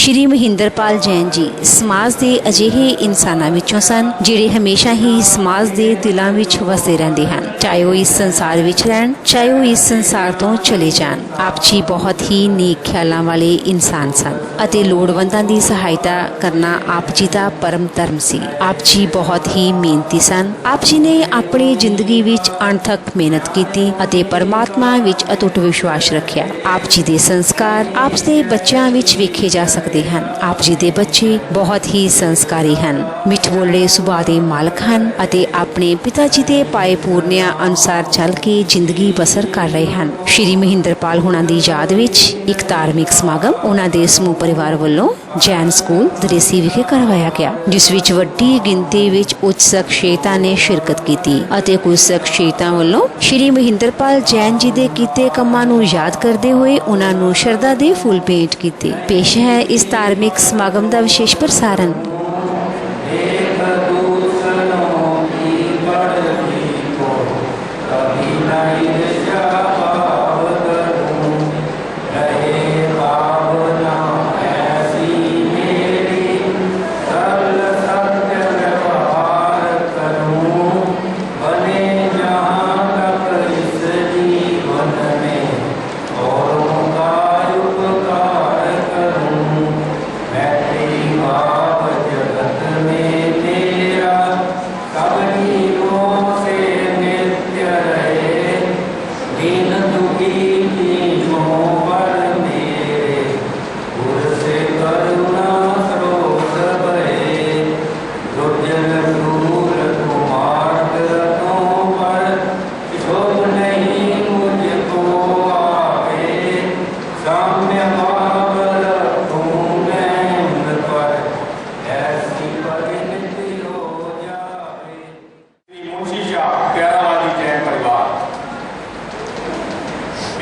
श्री महिंदरपाल जैन जी समाज के अजिहे इंसानां विचों सन जिहड़े हमेशा ही समाज के दिलों में वसदे रहंदे हन, चाहे वो इस संसार विच रहन चाहे वो इस संसार तो चले जान। आप जी बहुत ही नेक ख्यालों वाले इंसान सन अते लोड़वंदां दी सहायता करना आप जी का परम धर्म सी। आप जी बहुत ही मेहनती सन। आप जी ने अपनी जिंदगी विच अणथक मेहनत की अते परमात्मा विच अटुट विश्वास रखिया। आप जी दे संस्कार आप दे बच्चों विच वेखे जा सकते हैं। आप जी दे बच्चे बहुत ही संस्कारी हैं, मिठ बोले सुभाਅ दे मालक हैं अते अपने पिता जी दे पाए पूर्णिया अनुसार चल के जिंदगी बसर कर रहे हैं। श्री महिंदरपाल हुणां दी याद विच एक धार्मिक समागम उन्हां दे समूह परिवार वालों जैन स्कूल दरेसी विखे करवाया गया, जिस विच वड्डी गिनती विच उच्च शख्सियतां ने शिरकत की अते कुछ शख्सियतां वालों श्री महिंदरपाल जैन जी दे कीते कम्मां नूं याद करते हुए उन्हां नूं शरधा दे फुल भेंट कीते। पेश है इस धार्मिक समागम का विशेष प्रसारण।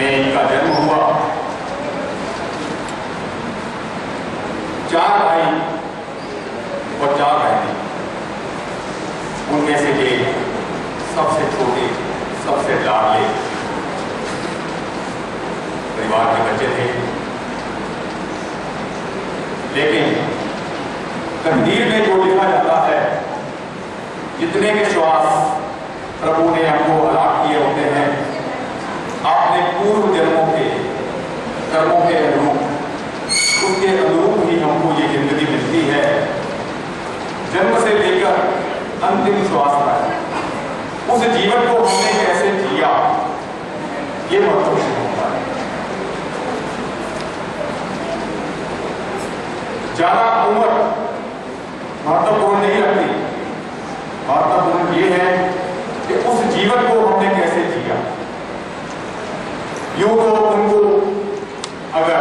इनका जन्म हुआ। चार भाई और चार बहनें, उनमें से ये सबसे छोटे सबसे लाडले परिवार के बच्चे थे। लेकिन तकदीर में जो लिखा जाता है, जितने के श्वास प्रभु ने हमको अलाट किए होते हैं, आपने पूर्व जन्मों के कर्मों के अनुरूप, उसके अनुरूप ही हमको ये जिंदगी मिलती है। जन्म से लेकर अंतिम श्वास तक उस जीवन को हमने कैसे जिया, ये महत्वपूर्ण होता है। ज्यादा उम्र महत्वपूर्ण नहीं रखती, महत्वपूर्ण ये है कि उस जीवन को हमने कैसे जिया। यूं तो उनको अगर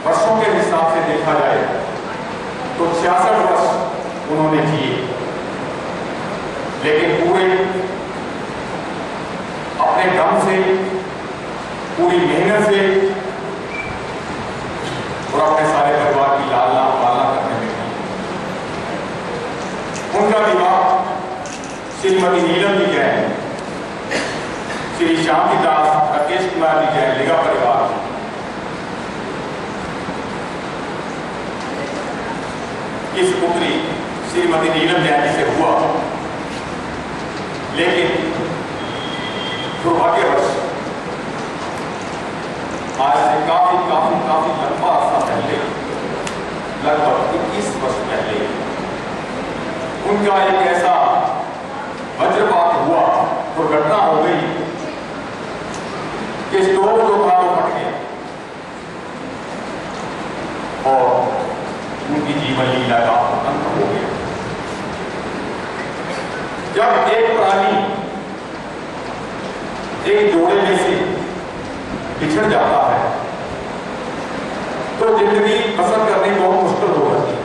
वर्षों के हिसाब से देखा जाए तो 66 वर्ष उन्होंने जिए, लेकिन पूरे अपने दम से, पूरी मेहनत से और अपने सारे परिवार की लालना पालना करने में उनका विवाह श्रीमती नीलम जी जैन, श्री शांतिदास राकेश कुमार जी जैन लिगा परिवार की सुपुत्री श्रीमती नीलम जैन जी से हुआ। लेकिन दुर्भाग्यवश आज से काफी काफी काफी लंबा अर्सा पहले, लगभग 21 वर्ष पहले, उनका एक ऐसा वज्रपात हुआ, दुर्घटना हो गई कि स्टोव जो था वो फट गया और उनकी जीवन लीला का अंत हो गया। जब एक प्राणी एक जोड़े में से बिछड़ जाता है तो जिंदगी बसर करनी बहुत मुश्किल हो जाती है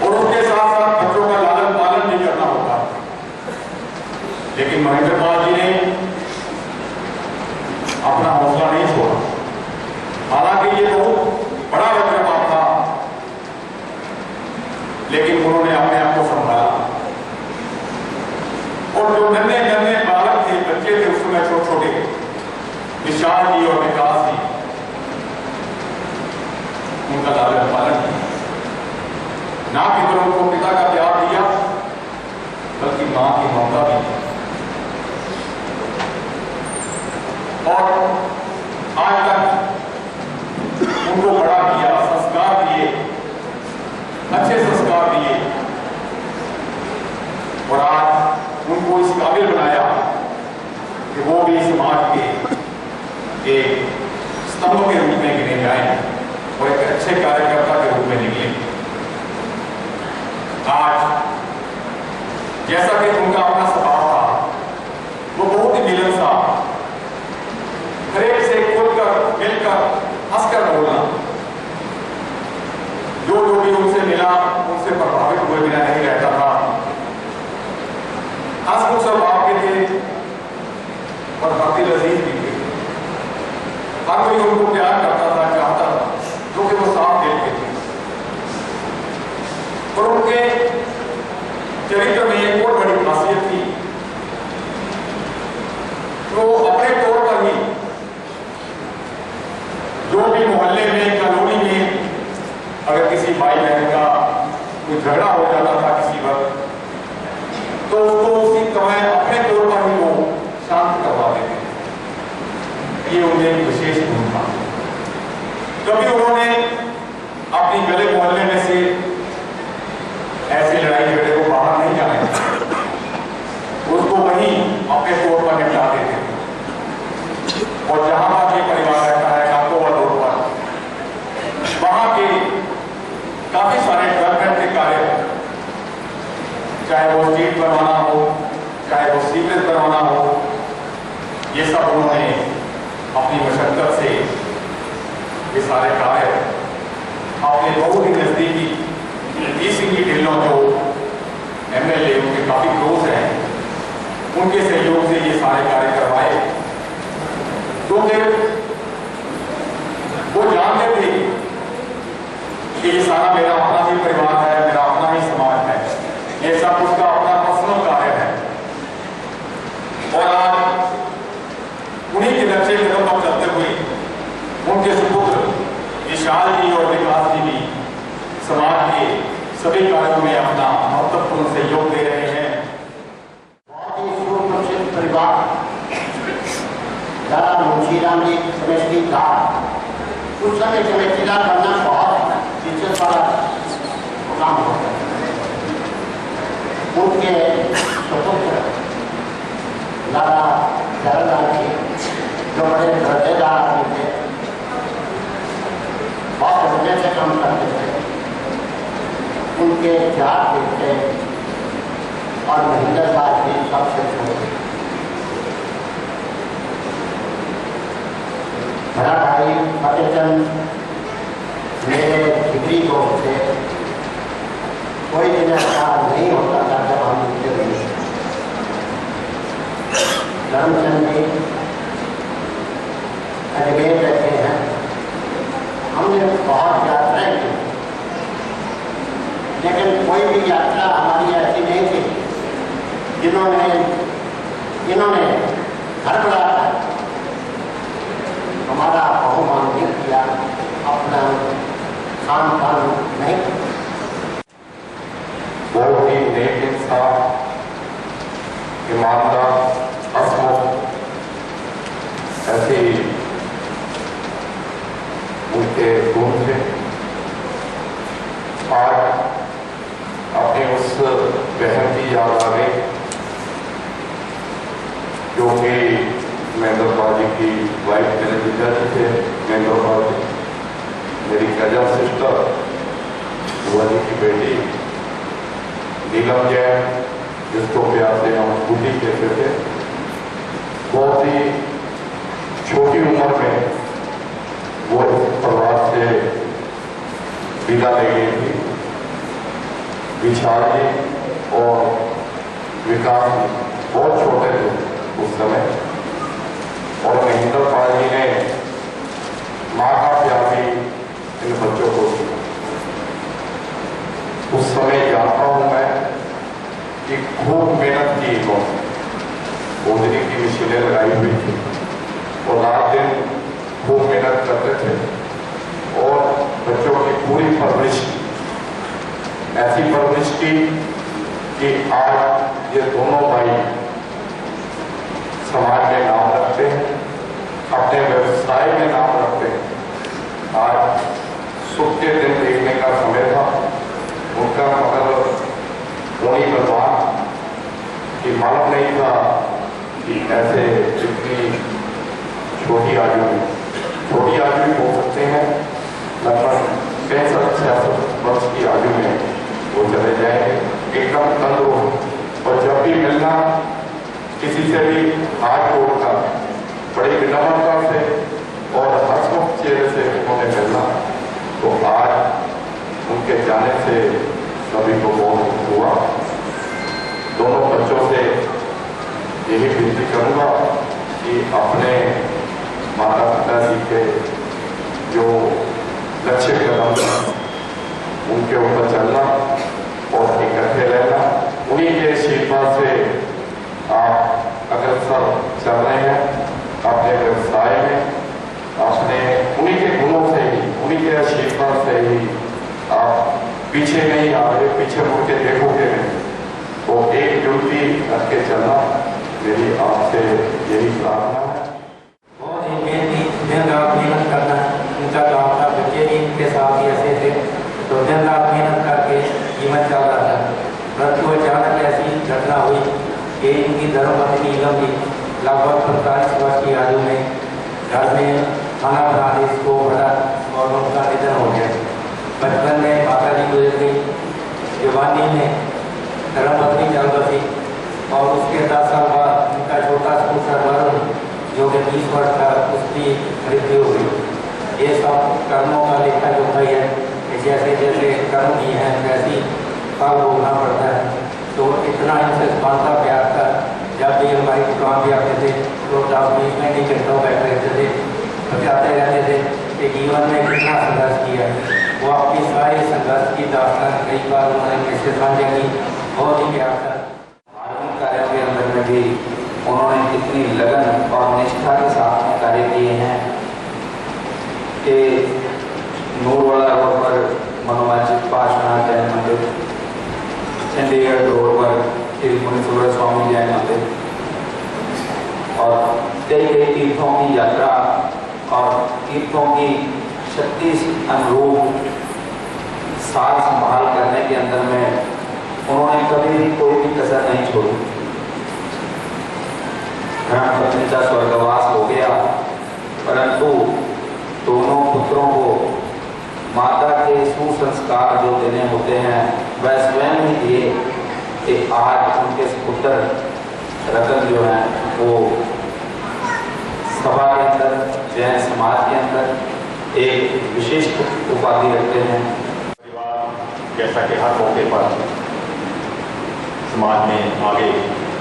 और उसके साथ साथ बच्चों का लालन पालन भी करना होता है। लेकिन महिंदरपाल जी ने अपना हौसला नहीं छोड़ा। हालांकि ये बहुत बड़ा वज्रपात था, लेकिन उन्होंने अपने आप को संभाला और जो नन्हे नन्हे बालक थे, बच्चे थे उस समय छोटे छोटे, विशाल जी और विकास जी, उनका लालन पालन किया, ना केवल उनको पिता का प्यार दिया बल्कि मां की ममता भी दी। और आज तक उनको बड़ा किया, संस्कार दिए, अच्छे संस्कार दिए और आज उनको इस काबिल बनाया कि वो भी समाज के एक स्तंभ के रूप में गिने जाएं और एक अच्छे कार्यकर्ता के रूप में निकले। आज जैसा कि उनका अपना स्वभाव था, वो बहुत ही मिलनसार, हर एक से खुलकर मिलकर हंसकर बोलना, जो भी उनसे मिला उनसे प्रभावित हुए बिना नहीं रहता था। हंसमुख स्वभाव के थे और काफी लजीज भी थे। हर कोई उनको प्यार करता था, चाहता था, जो कि वो साफ दिल के थे। और उनके चरित्र में एक और बड़ी खासियत थी, तो अपने तौर पर ही जो भी मोहल्ले में, कॉलोनी में अगर किसी भाई बहन का कोई झगड़ा हो जाता था किसी वक्त, तो उसको उसी समय अपने तौर पर ही वो शांत करवा देते थे। ये उन्हें एक विशेष गुण था। कभी उन्होंने अपनी गले मोहल्ले में से ऐसे लड़ाई झगड़े को बाहर नहीं जाने दिया, उसको वहीं अपने तौर पर निपटा देते थे। और जहां पर ये परिवार रहता है काकोवा रोड पर, वहां के काफी सारे डेवलपमेंट के कार्य, चाहे वो स्ट्रीट बनवाना हो, चाहे वो सीवरेज बनवाना हो, ये सब उन्होंने अपनी मशक्कत से ये सारे कार्य अपने बहुत ही नजदीकी सिंह की ढिल्लों जो MLA उनके काफी क्लोज हैं, उनके सहयोग से ये सारे कार्य करवाए। क्योंकि वो जानते थे कि ये सारा मेरा अपना ही परिवार है, मेरा अपना ही समाज है, ये सब उसका अपना पर्सनल कार्य है। और आज उन्हीं के नक्शे कदम पर चलते हुए उनके सुपुत्र विशाल जी और विकास जी भी समाज के सभी कार्यों में अपना महत्वपूर्ण सहयोग दे रहे हैं। बहुत ही सुप्रसिद्ध परिवार दादा मुंशीराम जी समिति था। उस समय समितिदार बनना बहुत इज्जत वाला काम होता है। उनके सुपुत्र दादा जयलाल जी जो बड़े दर्जेदार आदमी थे, बहुत अच्छे से काम करते थे। उनके चार बेटे और महेंद्र दास जी सबसे छोटे। बड़ा भाई फतेहचंद मेरे जिगरी दोस्त थे। कोई दिन ऐसा नहीं होता था जब हम उनके नहीं। धर्मचंद जी अजमेर रहते हैं। हमने बहुत यात्राएं की, लेकिन कोई भी यात्रा हमारी ऐसी नहीं थी इन्होंने घर बुलाकर हमारा बहुमान नहीं किया, अपना खान पान नहीं। बहुत ही नेक इंसान, ईमानदार, हंसमुख, ऐसे उनके गुण थे। आज अपने उस बहन की याद आ गई जो कि महेंद्र बाजी की वाइफ, मेरे पिताजी थे महेंद्र बाजी, मेरी कजन सिस्टर, बुआ जी की बेटी नीलम जैन, जिसको प्यार से हम बूटी कहते थे। बहुत ही छोटी उम्र में वो परिवार से विदा ले गई थी। विशाल जी और विकास जी बहुत छोटे थे उस समय, और महेंद्र पाल जी ने माँ का प्यार भी इन बच्चों को दिया। उस समय जानता हूँ मैं कि खूब मेहनत की इन्होंने, भोजनी की मशीनें लगाई हुई थी और रात दिन खूब मेहनत करते थे और बच्चों की पूरी परवरिश की, ऐसी परवरिश की कि आज ये दोनों भाई समाज में नाम रखते हैं, अपने व्यवसाय में नाम रखते हैं। आज सुख के दिन देखने का समय था उनका, मगर होनी बलवान कि मालूम नहीं था कि ऐसे इतनी छोटी आयु में हो सकते हैं। लगभग 65-66 वर्ष की आयु में वो चले जाएंगे, एकदम तंदुरुस्त। और जब भी मिलना किसी से भी हाथ जोड़ना बड़ी विनम्रता से और हंसमुख चेहरे से उन्होंने मिलना, तो आज उनके जाने से सभी को बहुत दुख हुआ। दोनों बच्चों से यही विनती करूंगा कि अपने माता पिता जी के जो लक्ष्य कदम उनके ऊपर चलना और इकट्ठे रहना, उन्हीं के आशीर्वाद से आप अग्रसर चल रहे हैं अपने व्यवसाय में, अपने उन्हीं के गुणों से ही, उन्हीं के आशीर्वाद से ही आप पीछे नहीं आ रहे, पीछे मुड़ के देखोगे नहीं। तो एकजुटती रख के चलना मेरी आपसे यही प्रार्थना है। बहुत ही दिन रात मेहनत करना उनका काम था। बच्चे भी इनके साथ ही ऐसे थे, तो दिन रात मेहनत करके जीवन चल रहा था। परंतु अचानक ऐसी घटना हुई कि इनकी धर्मपत्नी नीलम जी लगभग 45 वर्ष की आयु में घर में खाना बनाने को पड़ा और उनका निधन हो गया। बचपन में माता जी गुजर गई, जवानी में धर्मपत्नी चल बसी और उसके 10 साल बाद उनका छोटा सा वरुण जो कि 20 वर्ष का, उसकी मृत्यु हुई। ये सब कर्मों का लेखा जोखा है कि जैसे जैसे कर्म किए हैं वैसी फल भोगना पड़ता है। तो इतना इनसे मानता प्यार था, जब भी हमारी दुकान पे आते थे तो 10-20 मिनट ही घंटों बैठ रहते थे, बताते रहते थे कि जीवन में कितना संघर्ष किया। वो अपनी सारी संघर्ष की दास्तान कई बार उन्होंने मुझसे साझा की, बहुत ही प्यार था। धार्मिक कार्यों के अंदर में भी उन्होंने कितनी लगन और निष्ठा के साथ में कार्य किए हैं कि नूरवाला रोड पर मनोवांछित पार्श्वनाथ जैन मंदिर, चंडीगढ़ रोड पर श्री मुनीश्वर स्वामी जैन मंदिर और कई तीर्थों की यात्रा और तीर्थों की शक्ति अनुरूप सार संभाल करने के अंदर में उन्होंने कभी भी कोई भी कसर नहीं छोड़ी। धर्मपत्नी का स्वर्गवास हो गया, परंतु दोनों पुत्रों को माता के सुसंस्कार जो देने होते हैं वह स्वयं ही दिए कि आज उनके पुत्र रतन जो है वो सभा के अंदर, जैन समाज के अंदर एक विशिष्ट उपाधि रखते हैं। जैसा कि हर मौके पर समाज में आगे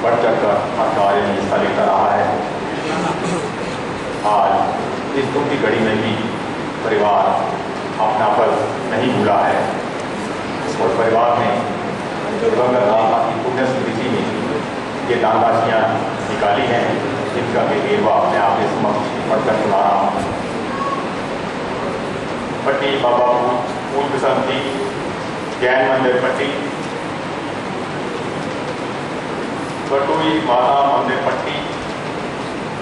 बढ़ चढ़कर हर कार्य में हिस्सा लेता रहा है, आज इस दुख की घड़ी में भी परिवार अपना पल नहीं भूला है और परिवार ने दिवंगत दाता की पुण्य स्मृति में ये दान राशियाँ निकाली हैं, जिनका मैं वेरवा अपने आप के समक्ष पढ़कर सुना रहा हूँ। पट्टी बाबा पूज बसंती जैन मंदिर पट्टी, बटोई माता मंदिर पट्टी,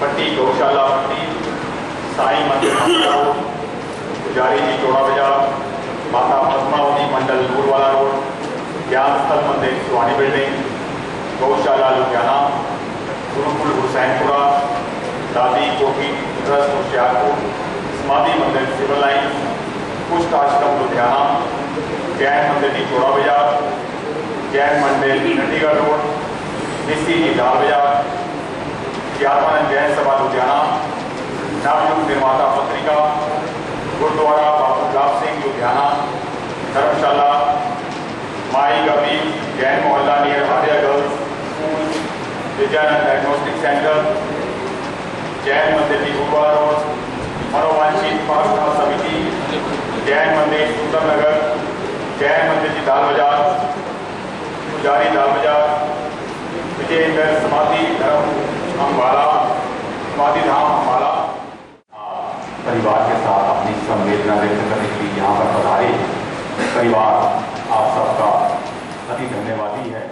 पट्टी गौशाला पट्टी, साई मंदिर रोड, पुजारी जी चौड़ा बाजार, माता पद्मावती मंडल गुरुवाला रोड, ज्ञान स्थल मंदिर सुहानी बिल्डिंग, गौशाला लुधियाना, गुरुकुल हुसैनपुरा, दादी कोठी ट्रस्ट होशियारपुर, समाधि मंदिर सिविल लाइन, कुष्ठ आश्रम लुधियाना, जैन मंदिर जी चौड़ा बाजार, जैन मंदिर चंडीगढ़ रोड, निसी जी लाल बाजार, ज्ञानवानंद जैन सभा लुधियाना, नवयुग निर्माता पत्रिका, गुरुद्वारा बाबू गुलाब सिंह लुधियाना, धर्मशाला माई गबी जैन मोहल्ला near Arya girls school, Vijayanand diagnostic centre, Jain मंदिर जी गुरुवार रोड, मनोवांछित प्रार्थना समिति, जैन मंदिर सुंदर नगर, जैन मंदिर जी दाल बाजार, पुजारी दाल बाजार, विजयेंद्र समाधि धर्म अम्बाला, समाधि धाम अम्बाला। परिवार के साथ अपनी संवेदना व्यक्त करने के लिए यहाँ पर पधारे परिवार आप सबका अति धन्यवादी है।